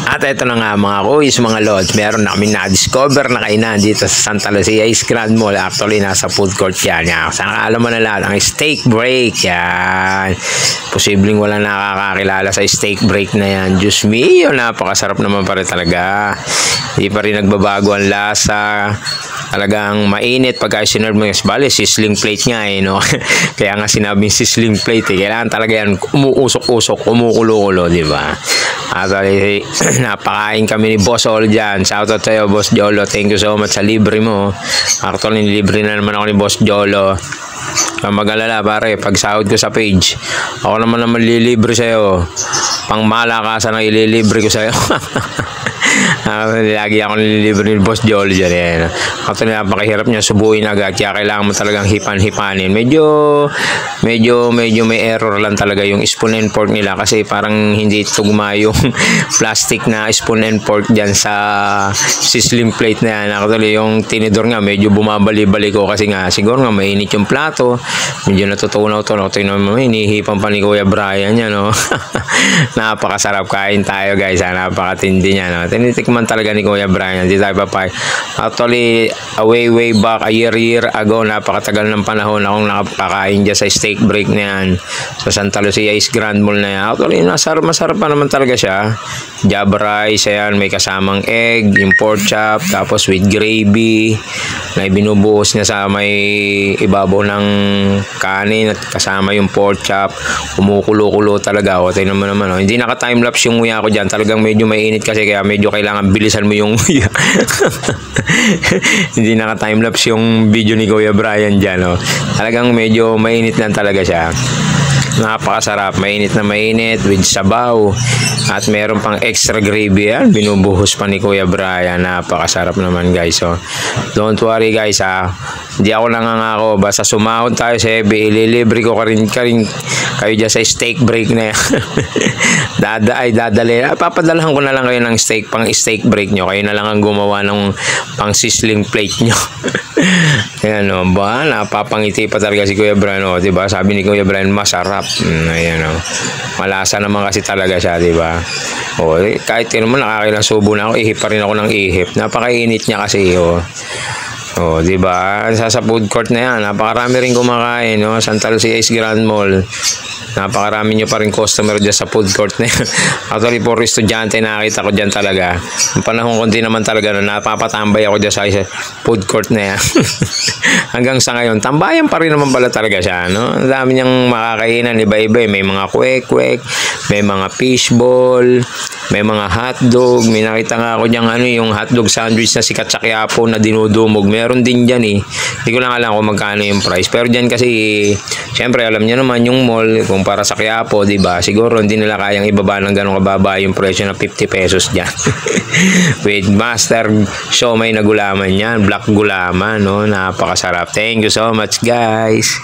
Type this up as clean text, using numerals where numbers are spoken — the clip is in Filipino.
At ito na nga mga kuys, mga lods, meron na kami na-discover na kainan dito sa Santa Lucia East Grand Mall. Actually, nasa food court yan. Sana alam mo na lahat, ang steak break. Yan. Posibleng wala nakakakilala sa steak break na yan. Diyos mio, napakasarap naman pa rin talaga. Hindi pa rin nagbabago ang lasa. Talagang mainit pagka sinerve mo. Bale, sizzling plate nga eh, no? Kaya nga sinabing sizzling plate eh. Kailangan talaga yan umuusok-usok, kumukulo-kulo, di ba? Actually, napakain kami ni Boss Ol dyan. Shoutout sa'yo, Boss Jolo. Thank you so much sa libre mo. Actually, libre na naman ako ni Boss Jolo. Ang mag-alala, pare, pag sahod ko sa page, ako naman lilibre sa'yo. Pang malakasan ang ililibre ko sa'yo. Lagi ako nililibre ni Boss Jolo dyan. Eh. Ako napakahirap niya subuin agad. Kaya kailangan mo talagang hipan-hipanin. Medyo may error lang talaga yung spoon and fork nila. Kasi parang hindi tugma yung plastic na spoon and fork dyan sa sizzling plate na yan. Actually, yung tinidor nga medyo bumabali-bali ko. Kasi nga siguro nga mainit yung plato. Medyo natutunaw-tunaw. Tingnan mo, hinihipan pa ni Kuya Brian yan. No? Napakasarap, kain tayo guys. Napakatindi niya. No? Tinitikman talaga ni Kuya Brian. Hindi tayo papay. Actually, way back, a year ago, napakatagal ng panahon akong nakapakain dyan sa steak break na yan. Sa Santa Lucia East Grand Mall na yan. Actually, masarap pa naman talaga siya. Java rice, ayan, may kasamang egg, yung pork chop, tapos with gravy. May binubuhos niya sa may ibabaw ng kanin at kasama yung pork chop. Kumukulo-kulo talaga. O, tingnan mo naman. Hindi naka-timelapse yung nguya ko dyan. Talagang medyo mainit kasi kaya medyo kailangan bilisan mo yung nguya. Hindi naka-timelapse yung video ni Kuya Brian dyan. O. Talagang medyo mainit lang talaga siya. Napakasarap, mainit na mainit with sabaw at meron pang extra gravy yan, binubuhos pa ni Kuya Brian. Napakasarap naman guys. So don't worry guys ha, hindi ako nangangako, basta sumahod tayo sa EB, ililibre ko kayo dyan sa steak break na yan. Papadalahan ko na lang kayo ng steak, pang steak break nyo, kayo na lang ang gumawa ng pang sizzling plate nyo. Ayan o, ba, napapangiti pa talaga si Kuya Brian o, diba? Sabi ni Kuya Brian, masarap. Ayan o, malasa naman kasi talaga siya, diba? O, kahit yun mo, nakakailang subo na ako, ihip pa rin ako ng ihip. Napakainit niya kasi o. O, diba? Sa food court na yan, napakarami rin kumakain, no? Santa Lucia East Grand Mall. Napakarami nyo pa rin customer dyan sa food court na yan. Actually, for estudyante, nakakita ko dyan talaga. Yung panahon konti naman talaga, no, napapatambay ako dyan sa food court na yan. Hanggang sa ngayon, tambayan pa rin naman pala talaga siya, no? Ang dami niyang makakainan, iba-iba. May mga kwek-kwek, may mga fishball, may mga hotdog. May nakita nga ako dyan, yung hotdog sandwich na sikat sa Quiapo na dinudumog. Meron din dyan eh. Hindi ko lang alam kung magkano yung price. Pero dyan kasi, syempre alam niyo naman yung mall, kung para sa Quiapo, diba? Siguro hindi nila kayang ibaba ng ganong kababa yung presyo na 50 pesos dyan. With master siomay na gulaman yan. Black gulaman, no? Napakasarap. Thank you so much, guys.